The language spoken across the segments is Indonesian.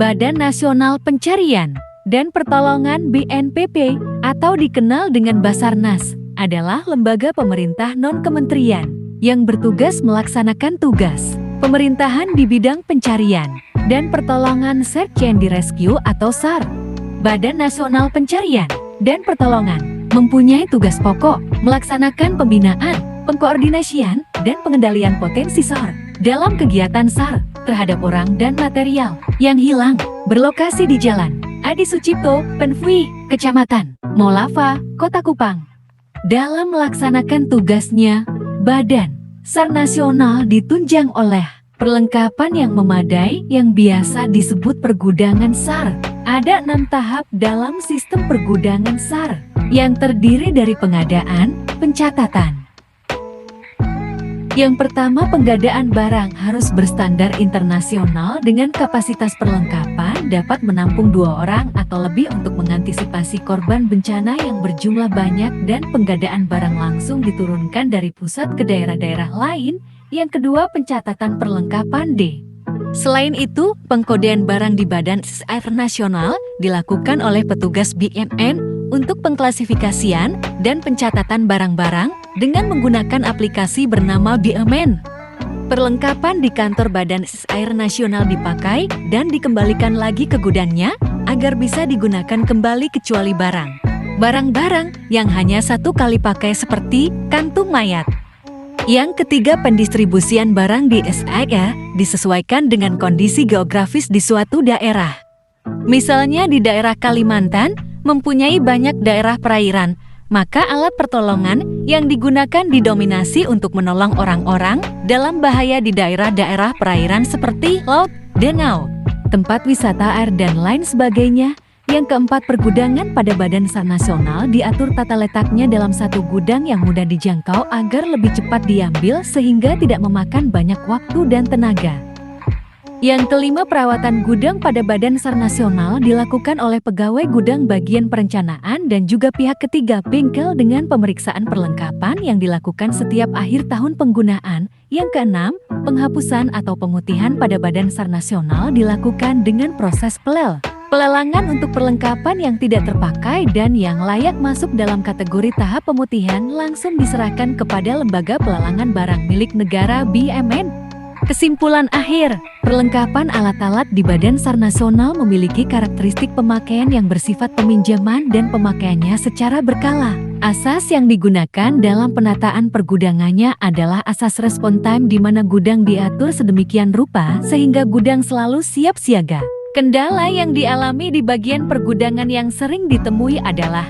Badan Nasional Pencarian dan Pertolongan BNPB atau dikenal dengan Basarnas adalah lembaga pemerintah non-kementerian yang bertugas melaksanakan tugas pemerintahan di bidang pencarian dan pertolongan Search and Rescue atau SAR. Badan Nasional Pencarian dan Pertolongan mempunyai tugas pokok melaksanakan pembinaan, pengkoordinasian, dan pengendalian potensi SAR dalam kegiatan SAR terhadap orang dan material yang hilang berlokasi di Jalan Adi Sucipto, Penfui, Kecamatan Molava, Kota Kupang. Dalam melaksanakan tugasnya, Badan SAR Nasional ditunjang oleh perlengkapan yang memadai yang biasa disebut pergudangan SAR. Ada 6 tahap dalam sistem pergudangan SAR yang terdiri dari pengadaan, pencatatan. Yang pertama, pengadaan barang harus berstandar internasional dengan kapasitas perlengkapan dapat menampung 2 orang atau lebih untuk mengantisipasi korban bencana yang berjumlah banyak, dan pengadaan barang langsung diturunkan dari pusat ke daerah-daerah lain. Yang kedua, pencatatan perlengkapan D. Selain itu, pengkodean barang di Badan SAR Nasional dilakukan oleh petugas BNN untuk pengklasifikasian dan pencatatan barang-barang dengan menggunakan aplikasi bernama BMN. Perlengkapan di kantor Badan SAR Nasional dipakai dan dikembalikan lagi ke gudangnya agar bisa digunakan kembali kecuali barang-barang yang hanya 1 kali pakai seperti kantung mayat. Yang ketiga, pendistribusian barang di SAR disesuaikan dengan kondisi geografis di suatu daerah. Misalnya di daerah Kalimantan mempunyai banyak daerah perairan, maka alat pertolongan yang digunakan didominasi untuk menolong orang-orang dalam bahaya di daerah-daerah perairan seperti laut, danau, tempat wisata air, dan lain sebagainya. Yang keempat, pergudangan pada Badan SAR Nasional diatur tata letaknya dalam satu gudang yang mudah dijangkau agar lebih cepat diambil sehingga tidak memakan banyak waktu dan tenaga. Yang kelima, perawatan gudang pada Badan SAR Nasional dilakukan oleh pegawai gudang bagian perencanaan dan juga pihak ketiga bengkel dengan pemeriksaan perlengkapan yang dilakukan setiap akhir tahun penggunaan. Yang keenam, penghapusan atau pemutihan pada Badan SAR Nasional dilakukan dengan proses pelelangan untuk perlengkapan yang tidak terpakai dan yang layak masuk dalam kategori tahap pemutihan langsung diserahkan kepada Lembaga Pelelangan Barang Milik Negara BMN. Kesimpulan akhir, perlengkapan alat-alat di Badan SAR Nasional memiliki karakteristik pemakaian yang bersifat peminjaman dan pemakaiannya secara berkala. Asas yang digunakan dalam penataan pergudangannya adalah asas respon time, di mana gudang diatur sedemikian rupa sehingga gudang selalu siap siaga. Kendala yang dialami di bagian pergudangan yang sering ditemui adalah: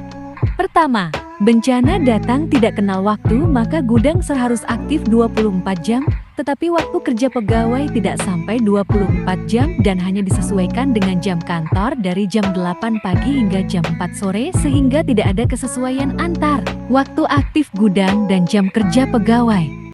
pertama, bencana datang tidak kenal waktu, maka gudang harus aktif 24 jam, tetapi waktu kerja pegawai tidak sampai 24 jam dan hanya disesuaikan dengan jam kantor dari jam 8 pagi hingga jam 4 sore, sehingga tidak ada kesesuaian antar waktu aktif gudang dan jam kerja pegawai.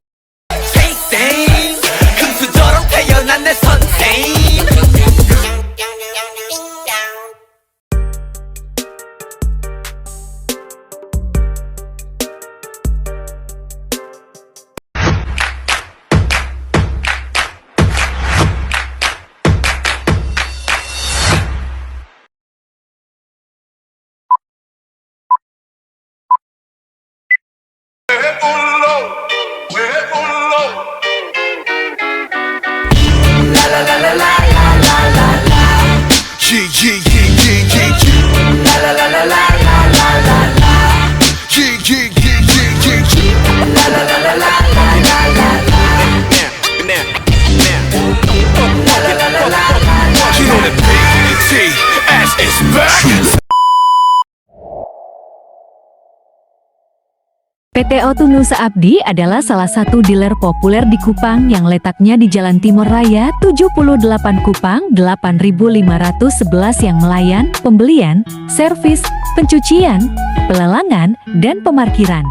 PTO Tunusa Abdi adalah salah satu dealer populer di Kupang yang letaknya di Jalan Timur Raya 78 Kupang 8511 yang melayan pembelian, servis, pencucian, pelelangan, dan pemarkiran.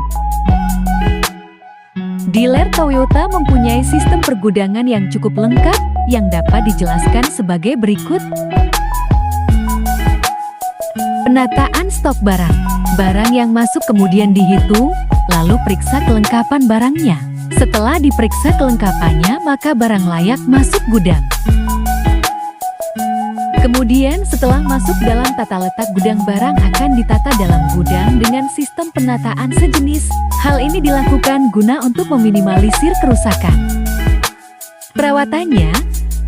Dealer Toyota mempunyai sistem pergudangan yang cukup lengkap yang dapat dijelaskan sebagai berikut. Penataan stok barang. Barang yang masuk kemudian dihitung, lalu periksa kelengkapan barangnya. Setelah diperiksa kelengkapannya, maka barang layak masuk gudang. Kemudian setelah masuk dalam tata letak gudang, barang akan ditata dalam gudang dengan sistem penataan sejenis. Hal ini dilakukan guna untuk meminimalisir kerusakan. Perawatannya,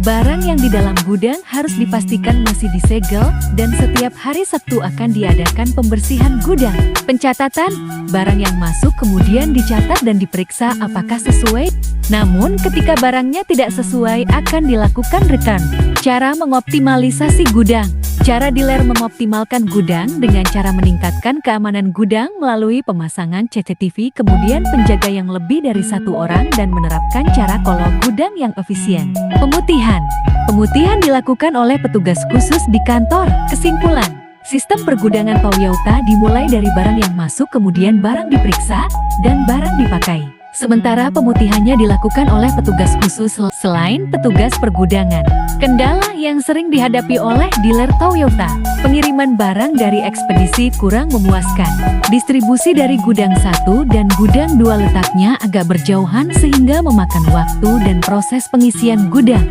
barang yang di dalam gudang harus dipastikan masih disegel dan setiap hari Sabtu akan diadakan pembersihan gudang. Pencatatan, barang yang masuk kemudian dicatat dan diperiksa apakah sesuai. Namun ketika barangnya tidak sesuai akan dilakukan return. Cara mengoptimalisasi gudang. Cara dealer mengoptimalkan gudang dengan cara meningkatkan keamanan gudang melalui pemasangan CCTV, kemudian penjaga yang lebih dari 1 orang dan menerapkan cara kolo gudang yang efisien. Pemutihan. Pemutihan dilakukan oleh petugas khusus di kantor. Kesimpulan, sistem pergudangan Toyota dimulai dari barang yang masuk, kemudian barang diperiksa dan barang dipakai. Sementara pemutihannya dilakukan oleh petugas khusus selain petugas pergudangan. Kendala yang sering dihadapi oleh dealer Toyota. Pengiriman barang dari ekspedisi kurang memuaskan. Distribusi dari gudang 1 dan gudang 2 letaknya agak berjauhan sehingga memakan waktu dan proses pengisian gudang.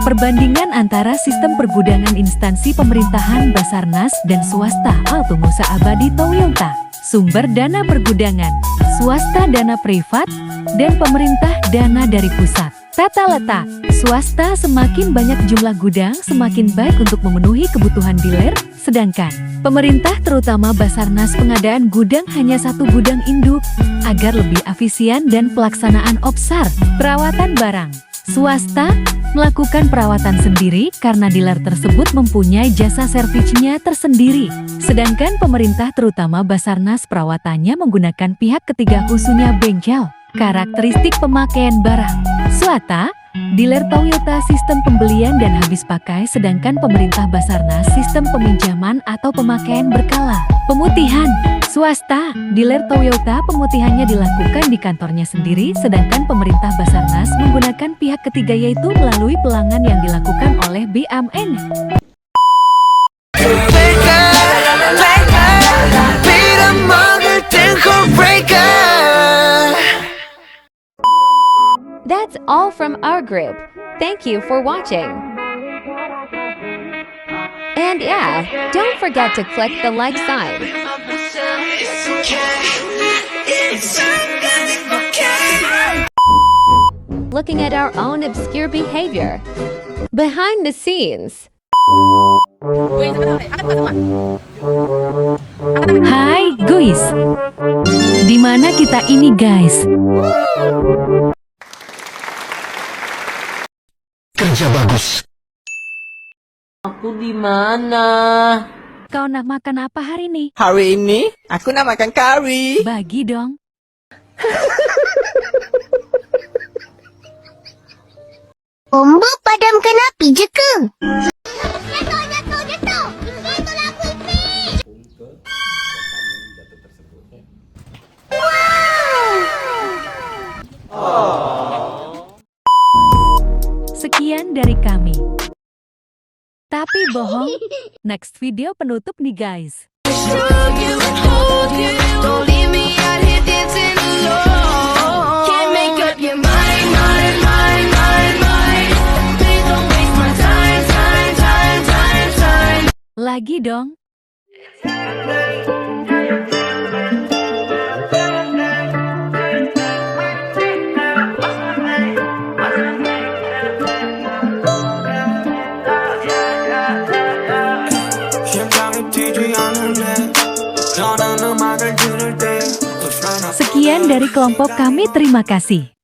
Perbandingan antara sistem pergudangan instansi pemerintahan Basarnas dan swasta Automusa Abadi Toyota. Sumber dana pergudangan, swasta dana privat, dan pemerintah dana dari pusat. Tata letak, swasta semakin banyak jumlah gudang semakin baik untuk memenuhi kebutuhan dealer, sedangkan pemerintah terutama Basarnas pengadaan gudang hanya 1 gudang induk, agar lebih efisien dan pelaksanaan OPSAR. Perawatan barang, swasta melakukan perawatan sendiri karena dealer tersebut mempunyai jasa servisnya tersendiri. Sedangkan pemerintah terutama Basarnas perawatannya menggunakan pihak ketiga khususnya bengkel. Karakteristik pemakaian barang. Swasta, dealer Toyota sistem pembelian dan habis pakai, sedangkan pemerintah Basarnas sistem peminjaman atau pemakaian berkala. Pemutihan. Swasta, dealer Toyota pemutihannya dilakukan di kantornya sendiri, sedangkan pemerintah Basarnas menggunakan pihak ketiga yaitu melalui pelanggan yang dilakukan oleh BUMN. That's all from our group. Thank you for watching. And yeah, don't forget to click the like sign. Looking at our own obscure behavior. Behind the scenes. Hai guys, di mana kita ini guys? Kerja bagus. Aku di mana? Kau nak makan apa hari ini? Hari ini aku nak makan kari. Bagi dong. Ombo padamkan api je ke? Sekian dari kami. Tapi bohong. Next video penutup nih guys. Lagi dong. Sekian dari kelompok kami, terima kasih.